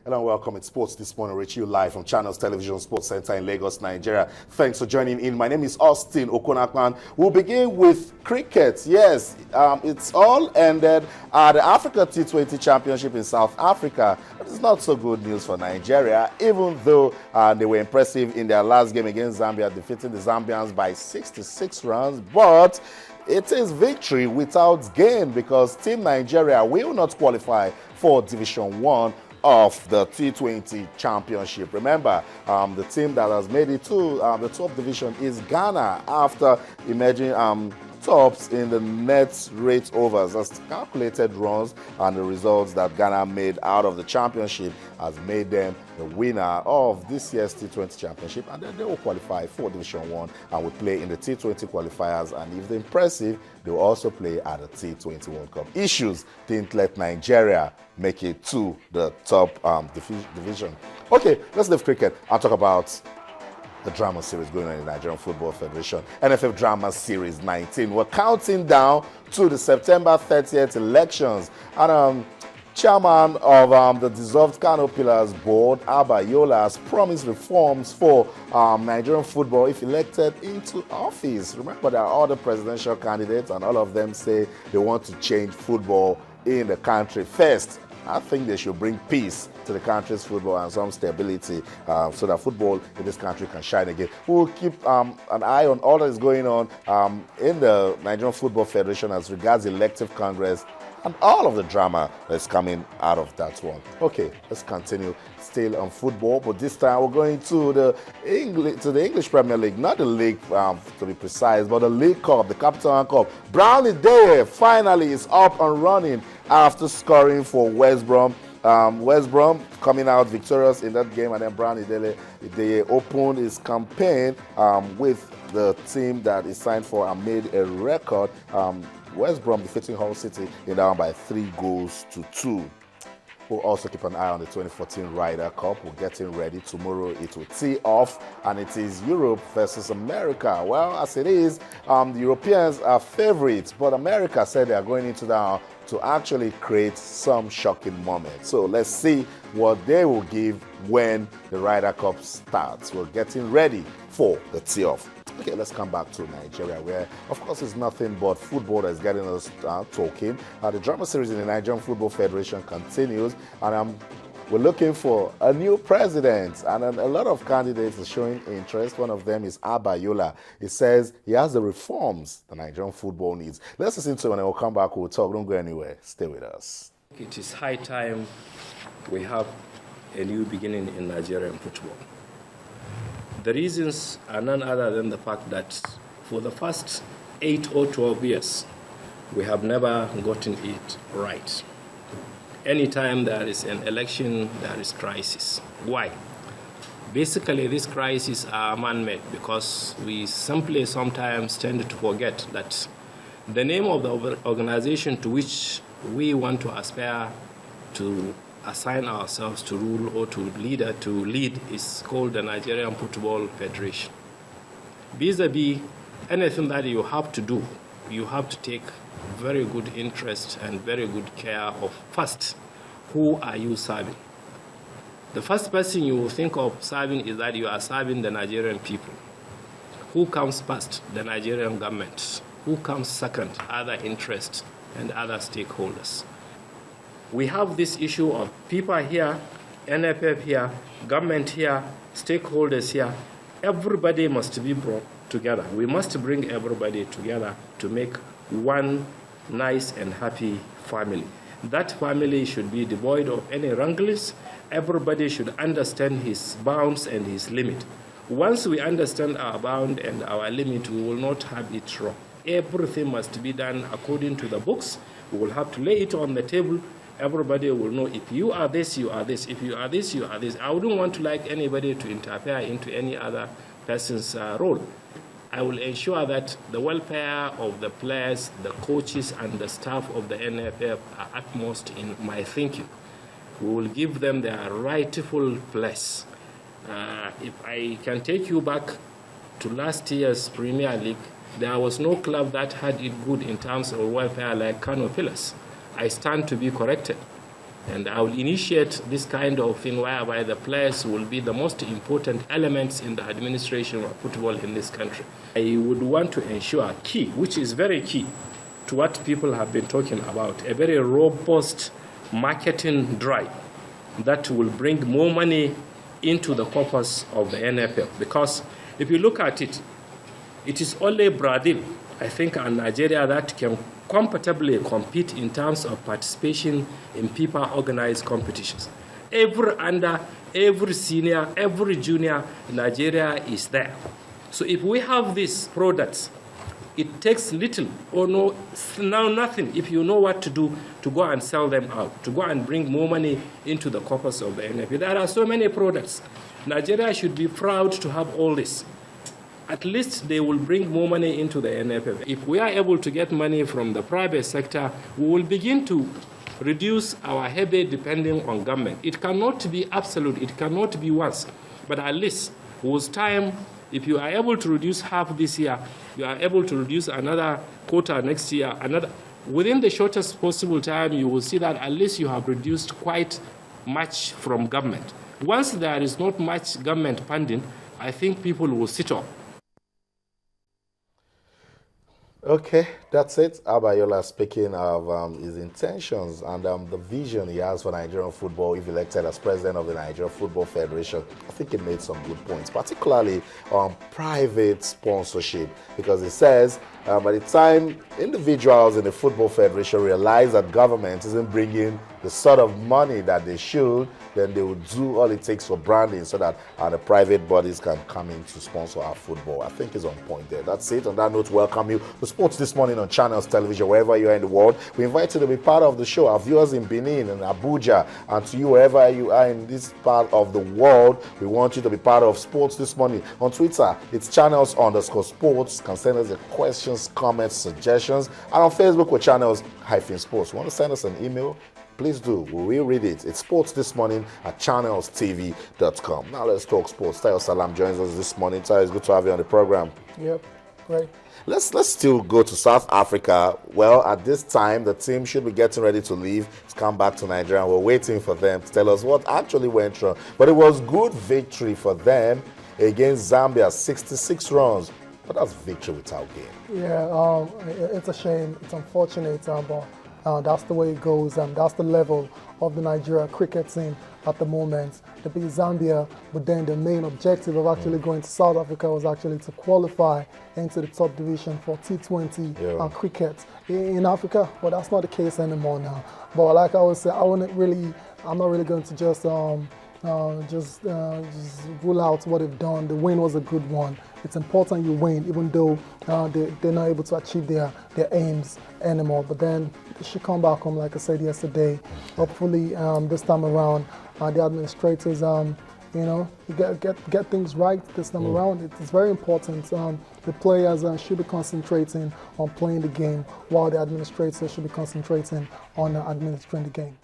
Hello and welcome. It's Sports This Morning, reaching you live from Channels Television Sports Center in Lagos, Nigeria. Thanks for joining in. My name is Austin Okonakman. We'll begin with cricket. Yes, it's all ended at the Africa T20 Championship in South Africa. But it's not so good news for Nigeria, even though they were impressive in their last game against Zambia, defeating the Zambians by 66 runs. But it is victory without gain because Team Nigeria will not qualify for Division 1 of the T20 Championship. Remember, the team that has made it to the top division is Ghana after emerging tops in the net rate overs. As calculated runs and the results that Ghana made out of the championship has made them the winner of this year's T20 Championship, and then they will qualify for Division 1 and will play in the T20 qualifiers, and if they're impressive, they will also play at the T20 World Cup. Issues didn't let Nigeria make it to the top division. Okay, let's leave cricket and talk about the drama series going on in the Nigerian Football Federation. NFF Drama Series 19. We're counting down to the September 30th elections. And chairman of the dissolved Kano Pillars Board, Abba Yola, has promised reforms for Nigerian football if elected into office. Remember, there are other presidential candidates, and all of them say they want to change football in the country. First, I think they should bring peace to the country's football and some stability so that football in this country can shine again. We'll keep an eye on all that is going on in the Nigerian Football Federation as regards elective Congress and all of the drama that's coming out of that one. Okay, let's continue still on football, but this time we're going to the English Premier League, not the league to be precise, but the League Cup, the Capital One Cup. Brownie Day finally is up and running after scoring for West Brom. West Brom coming out victorious in that game, and then Brownie they opened his campaign with the team that is signed for and made a record. West Brom defeating Hull City in down by 3-2. We'll also keep an eye on the 2014 Ryder Cup. We're getting ready. Tomorrow it will tee off, and it is Europe versus America. Well, as it is, the Europeans are favorites, but America said they are going into that to actually create some shocking moments. So let's see what they will give when the Ryder Cup starts. We're getting ready for the tee-off. Okay, let's come back to Nigeria, where, of course, it's nothing but football that's getting us talking. The drama series in the Nigerian Football Federation continues, and we're looking for a new president, and a lot of candidates are showing interest. One of them is Abba Yola. He says he has the reforms the Nigerian football needs. Let's listen to him, and then we'll come back. We'll talk. Don't go anywhere. Stay with us. It is high time we have a new beginning in Nigerian football. The reasons are none other than the fact that for the first 8 or 12 years, we have never gotten it right. Anytime there is an election, there is crisis. Why? Basically, these crises are man-made because we simply sometimes tend to forget that the name of the organization to which we want to aspire to assign ourselves to rule or to lead is called the Nigerian Football Federation. Vis-a-vis anything that you have to do, you have to take very good interest and very good care of first, who are you serving? The first person you will think of serving is that you are serving the Nigerian people. Who comes first? The Nigerian government. Who comes second? Other interests and other stakeholders. We have this issue of people here, NFF here, government here, stakeholders here. Everybody must be brought together. We must bring everybody together to make one nice and happy family. That family should be devoid of any wranglings. Everybody should understand his bounds and his limit. Once we understand our bound and our limit, we will not have it wrong. Everything must be done according to the books. We will have to lay it on the table. Everybody will know if you are this, you are this. If you are this, you are this. I wouldn't want to like anybody to interfere into any other person's role. I will ensure that the welfare of the players, the coaches, and the staff of the NFF are utmost in my thinking. We will give them their rightful place. If I can take you back to last year's Premier League, there was no club that had it good in terms of welfare like Kano Pillars. I stand to be corrected. And I will initiate this kind of thing whereby the players will be the most important elements in the administration of football in this country. I would want to ensure key, which is very key to what people have been talking about, a very robust marketing drive that will bring more money into the coffers of the NFL. Because if you look at it, it is only Brazil, I think, and Nigeria that can comfortably compete in terms of participation in FIFA organized competitions. Every under, every senior, every junior, Nigeria is there. So if we have these products, it takes little or now nothing if you know what to do to go and sell them out, to go and bring more money into the coffers of the NFL. There are so many products. Nigeria should be proud to have all this. At least they will bring more money into the NFF. If we are able to get money from the private sector, we will begin to reduce our heavy depending on government. It cannot be absolute, it cannot be once, but at least with time, if you are able to reduce half this year, you are able to reduce another quarter next year, within the shortest possible time, you will see that at least you have reduced quite much from government. Once there is not much government funding, I think people will sit up. Okay, that's it. Abayola speaking of his intentions and the vision he has for Nigerian football if elected as president of the Nigerian Football Federation. I think he made some good points, particularly on private sponsorship, because he says by the time individuals in the Football Federation realize that government isn't bringing the sort of money that they should, then they will do all it takes for branding so that the private bodies can come in to sponsor our football. I think he's on point there. That's it. On that note, welcome you to Sports This Morning on Channels Television, wherever you are in the world. We invite you to be part of the show. Our viewers in Benin and Abuja, and to you wherever you are in this part of the world, we want you to be part of Sports This Morning. On Twitter, it's channels_sports. You can send us your questions, comments, suggestions. And on Facebook, we're channels-sports. Want to send us an email? Please do. We will read it. It's Sports This Morning at channelstv.com. Now let's talk sports. Tayo Salam joins us this morning. Tayo, it's good to have you on the program. Yep, great. Let's still go to South Africa. Well, at this time, the team should be getting ready to leave, to come back to Nigeria. We're waiting for them to tell us what actually went wrong. But it was good victory for them against Zambia, 66 runs. But that's victory without game. Yeah, it's a shame. It's unfortunate, but that's the way it goes. That's the level of the Nigeria cricket team at the moment. They beat Zambia, but then the main objective of actually going to South Africa was actually to qualify into the top division for T20 cricket in Africa. But that's not the case anymore now. But like I was saying, I'm not really going to just rule out what they've done. The win was a good one. It's important you win, even though they're not able to achieve their aims anymore. But then they should come back home, like I said yesterday. Hopefully, this time around, the administrators, get things right this time around. It's very important. The players should be concentrating on playing the game, while the administrators should be concentrating on administrating the game.